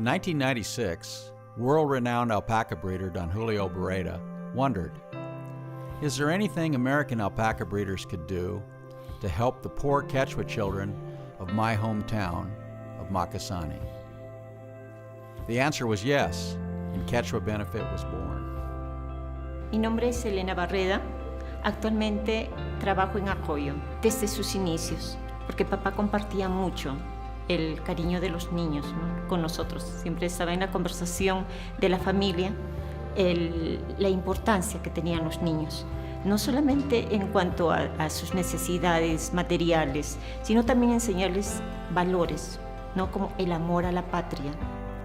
In 1996, world-renowned alpaca breeder Don Julio Beretta wondered, is there anything American alpaca breeders could do to help the poor Quechua children of my hometown of Macasani? The answer was yes, and Quechua Benefit was born. Mi nombre es Elena Barreda. Actualmente trabajo en Acoyo desde sus inicios, porque papá compartía mucho el cariño de los niños, ¿no?, con nosotros. Siempre estaba en la conversación de la familia, la importancia que tenían los niños, no solamente en cuanto a sus necesidades materiales, sino también enseñarles valores, ¿no?, como el amor a la patria.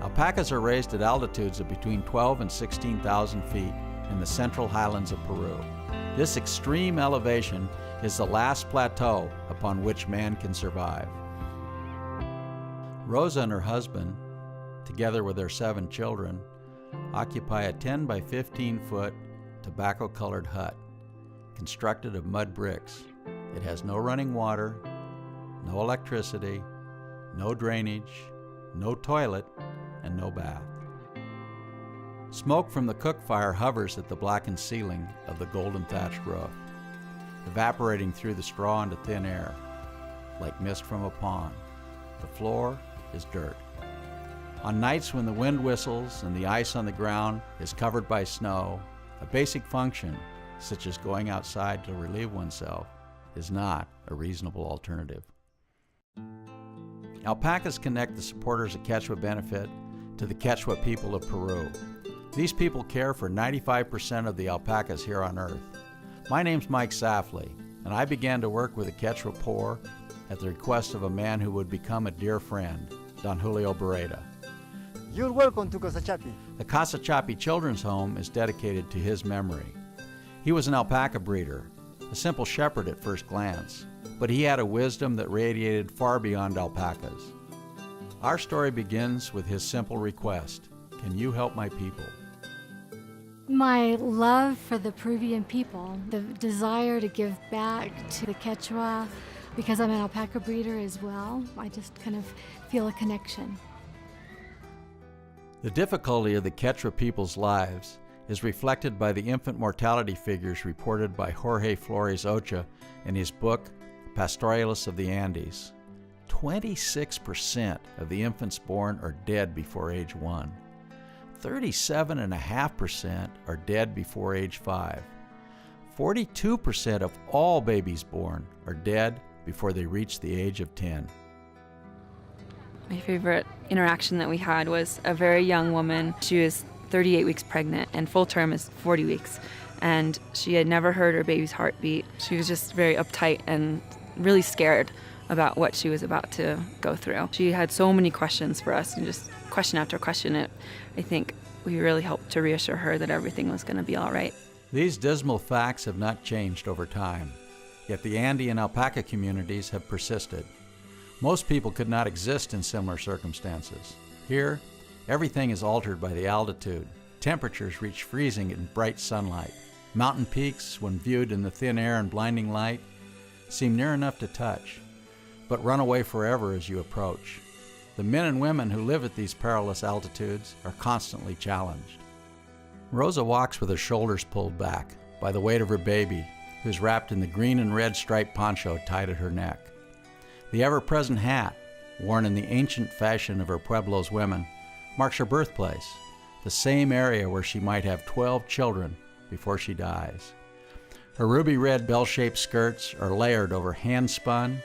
Alpacas are raised at altitudes of between 12 and 16,000 feet in the central highlands of Peru. This extreme elevation is the last plateau upon which man can survive. Rosa and her husband, together with their 7 children, occupy a 10 by 15 foot tobacco-colored hut constructed of mud bricks. It has no running water, no electricity, no drainage, no toilet, and no bath. Smoke from the cook fire hovers at the blackened ceiling of the golden thatched roof, evaporating through the straw into thin air, like mist from a pond. The floor is dirt. On nights when the wind whistles and the ice on the ground is covered by snow, a basic function, such as going outside to relieve oneself, is not a reasonable alternative. Alpacas connect the supporters of Quechua Benefit to the Quechua people of Peru. These people care for 95% of the alpacas here on Earth. My name's Mike Safley, and I began to work with the Quechua poor at the request of a man who would become a dear friend, Don Julio Beretta. You're welcome to Casa Chapi. The Casa Chapi Children's Home is dedicated to his memory. He was an alpaca breeder, a simple shepherd at first glance, but he had a wisdom that radiated far beyond alpacas. Our story begins with his simple request: can you help my people? My love for the Peruvian people, the desire to give back to the Quechua, because I'm an alpaca breeder as well, I just kind of feel a connection. The difficulty of the Quechua people's lives is reflected by the infant mortality figures reported by Jorge Flores Ochoa in his book, Pastoralists of the Andes. 26% of the infants born are dead before age 1. 37.5% are dead before age 5. 42% of all babies born are dead before they reach the age of 10. My favorite interaction that we had was a very young woman. She was 38 weeks pregnant, and full term is 40 weeks. And she had never heard her baby's heartbeat. She was just very uptight and really scared about what she was about to go through. She had so many questions for us, and just question after question. I think we really helped to reassure her that everything was going to be all right. These dismal facts have not changed over time, yet the Andean alpaca communities have persisted. Most people could not exist in similar circumstances. Here, everything is altered by the altitude. Temperatures reach freezing in bright sunlight. Mountain peaks, when viewed in the thin air and blinding light, seem near enough to touch, but run away forever as you approach. The men and women who live at these perilous altitudes are constantly challenged. Rosa walks with her shoulders pulled back by the weight of her baby, who's wrapped in the green and red striped poncho tied at her neck. The ever-present hat, worn in the ancient fashion of her Pueblo's women, marks her birthplace, the same area where she might have 12 children before she dies. Her ruby-red bell-shaped skirts are layered over hand-spun,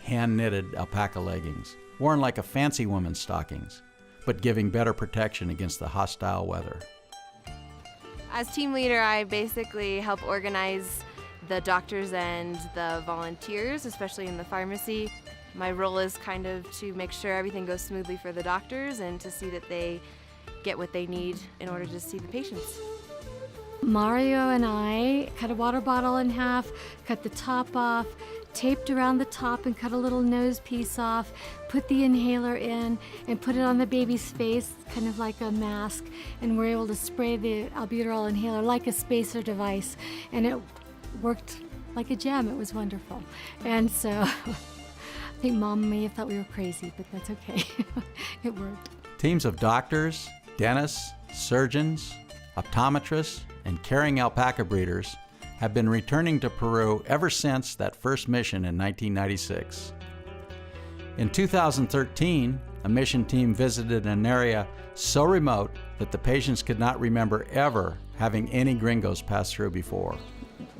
hand-knitted alpaca leggings, worn like a fancy woman's stockings, but giving better protection against the hostile weather. As team leader, I basically help organize the doctors and the volunteers, especially in the pharmacy. My role is kind of to make sure everything goes smoothly for the doctors and to see that they get what they need in order to see the patients. Mario and I cut a water bottle in half, cut the top off, taped around the top and cut a little nose piece off, put the inhaler in and put it on the baby's face, kind of like a mask, and we're able to spray the albuterol inhaler like a spacer device, and it worked like a gem. It was wonderful. And so I think Mom may have thought we were crazy, but that's okay. It worked. Teams of doctors, dentists, surgeons, optometrists, and caring alpaca breeders have been returning to Peru ever since that first mission in 1996. In 2013, a mission team visited an area so remote that the patients could not remember ever having any gringos pass through before.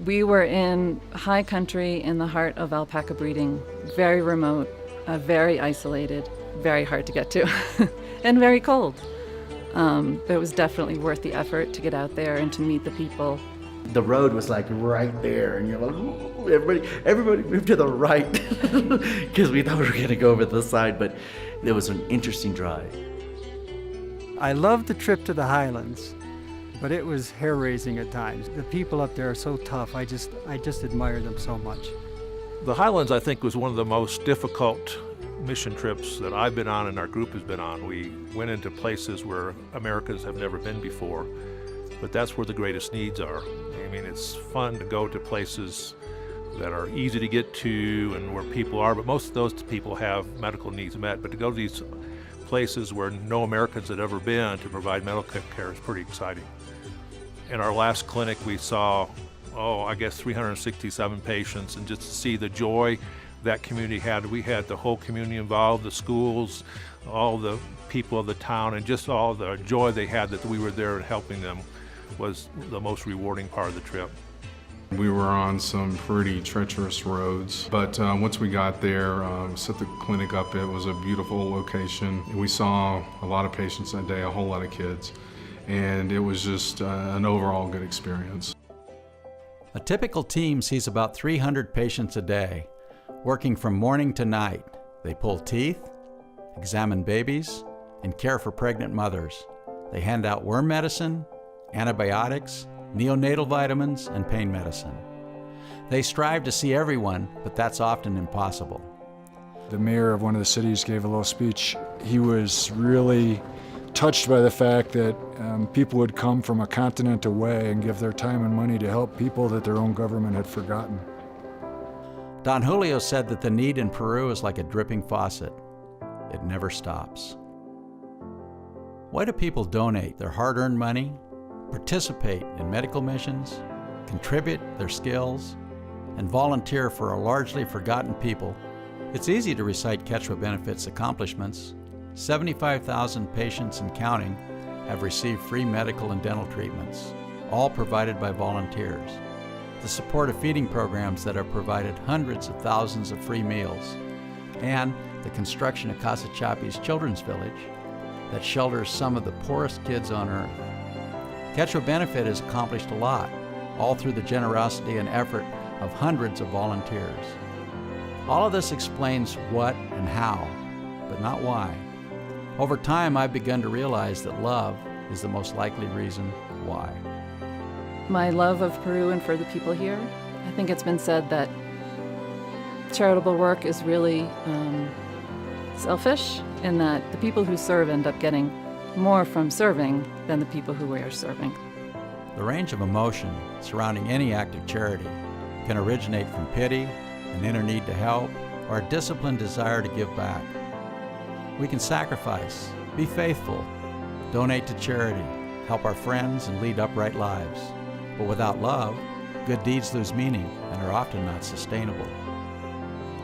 We were in high country in the heart of alpaca breeding, very remote, very isolated, very hard to get to, and very cold. But it was definitely worth the effort to get out there and to meet the people. The road was like right there, and you're like, ooh, everybody moved to the right, because we thought we were going to go over the side, but it was an interesting drive. I loved the trip to the highlands, but it was hair-raising at times. The people up there are so tough. I just admire them so much. The highlands, I think, was one of the most difficult mission trips that I've been on and our group has been on. We went into places where Americans have never been before, but that's where the greatest needs are. I mean, it's fun to go to places that are easy to get to and where people are, but most of those people have medical needs met. But to go to these places where no Americans had ever been to provide medical care is pretty exciting. In our last clinic, we saw, I guess 367 patients, and just to see the joy that community had. We had the whole community involved, the schools, all the people of the town, and just all the joy they had that we were there and helping them was the most rewarding part of the trip. We were on some pretty treacherous roads, but once we got there, set the clinic up, it was a beautiful location. We saw a lot of patients that day, a whole lot of kids, and it was just an overall good experience. A typical team sees about 300 patients a day, working from morning to night. They pull teeth, examine babies, and care for pregnant mothers. They hand out worm medicine, antibiotics, neonatal vitamins, and pain medicine. They strive to see everyone, but that's often impossible. The mayor of one of the cities gave a little speech. He was really touched by the fact that people would come from a continent away and give their time and money to help people that their own government had forgotten. Don Julio said that the need in Peru is like a dripping faucet. It never stops. Why do people donate their hard-earned money, participate in medical missions, contribute their skills, and volunteer for a largely forgotten people? It's easy to recite Quechua Benefit's accomplishments. 75,000 patients and counting have received free medical and dental treatments, all provided by volunteers. The support of feeding programs that have provided hundreds of thousands of free meals, and the construction of Casa Chapi's Children's Village that shelters some of the poorest kids on earth. Quechua Benefit has accomplished a lot, all through the generosity and effort of hundreds of volunteers. All of this explains what and how, but not why. Over time, I've begun to realize that love is the most likely reason why. My love of Peru and for the people here, I think it's been said that charitable work is really selfish, in that the people who serve end up getting more from serving than the people who we are serving. The range of emotion surrounding any act of charity can originate from pity, an inner need to help, or a disciplined desire to give back. We can sacrifice, be faithful, donate to charity, help our friends, and lead upright lives. But without love, good deeds lose meaning and are often not sustainable.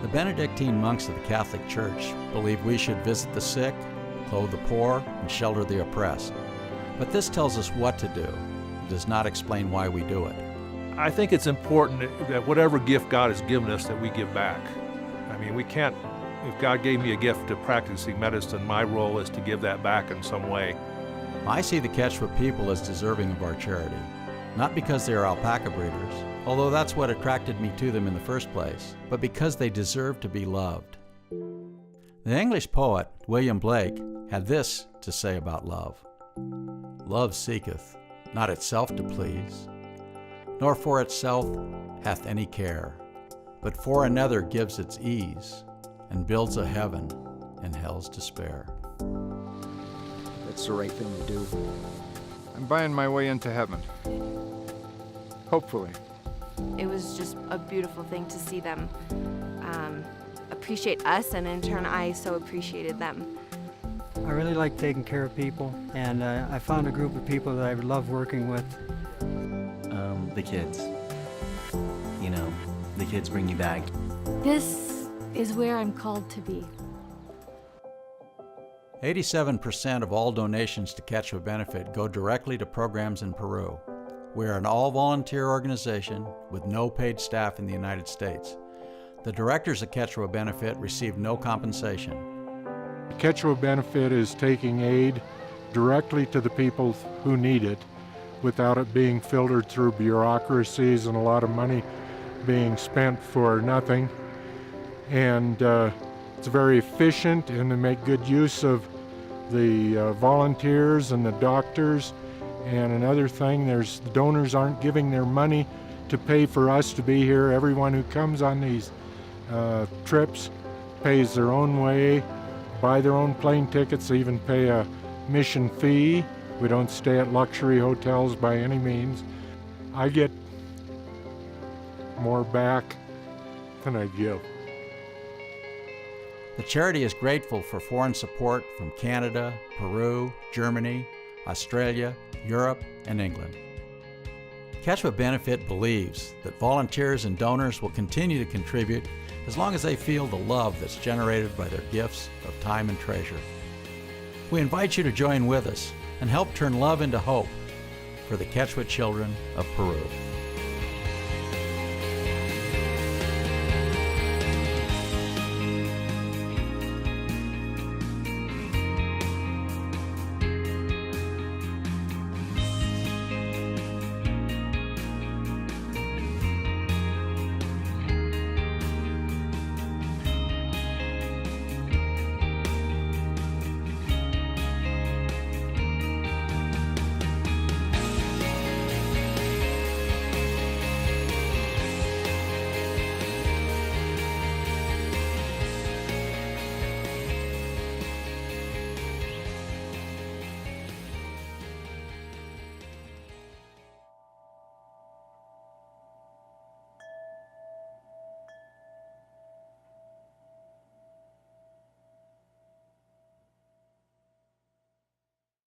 The Benedictine monks of the Catholic Church believe we should visit the sick, clothe the poor, and shelter the oppressed. But this tells us what to do. It does not explain why we do it. I think it's important that whatever gift God has given us, that we give back. I mean, we can't, if God gave me a gift of practicing medicine, my role is to give that back in some way. I see the Quechua people as deserving of our charity, not because they are alpaca breeders, although that's what attracted me to them in the first place, but because they deserve to be loved. The English poet William Blake had this to say about love. Love seeketh not itself to please, nor for itself hath any care, but for another gives its ease, and builds a heaven in hell's despair. That's the right thing to do. I'm buying my way into heaven. Hopefully. It was just a beautiful thing to see them appreciate us, and in turn I so appreciated them. I really like taking care of people, and I found a group of people that I love working with. The kids. You know, the kids bring you back. This is where I'm called to be. 87% of all donations to Quechua Benefit go directly to programs in Peru. We are an all-volunteer organization with no paid staff in the United States. The directors of Quechua Benefit receive no compensation. Quechua Benefit is taking aid directly to the people who need it without it being filtered through bureaucracies and a lot of money being spent for nothing. And it's very efficient, and they make good use of the volunteers and the doctors. And another thing, the donors aren't giving their money to pay for us to be here. Everyone who comes on these trips pays their own way, buy their own plane tickets, they even pay a mission fee. We don't stay at luxury hotels by any means. I get more back than I give. The charity is grateful for foreign support from Canada, Peru, Germany, Australia, Europe, and England. Quechua Benefit believes that volunteers and donors will continue to contribute as long as they feel the love that's generated by their gifts of time and treasure. We invite you to join with us and help turn love into hope for the Quechua children of Peru.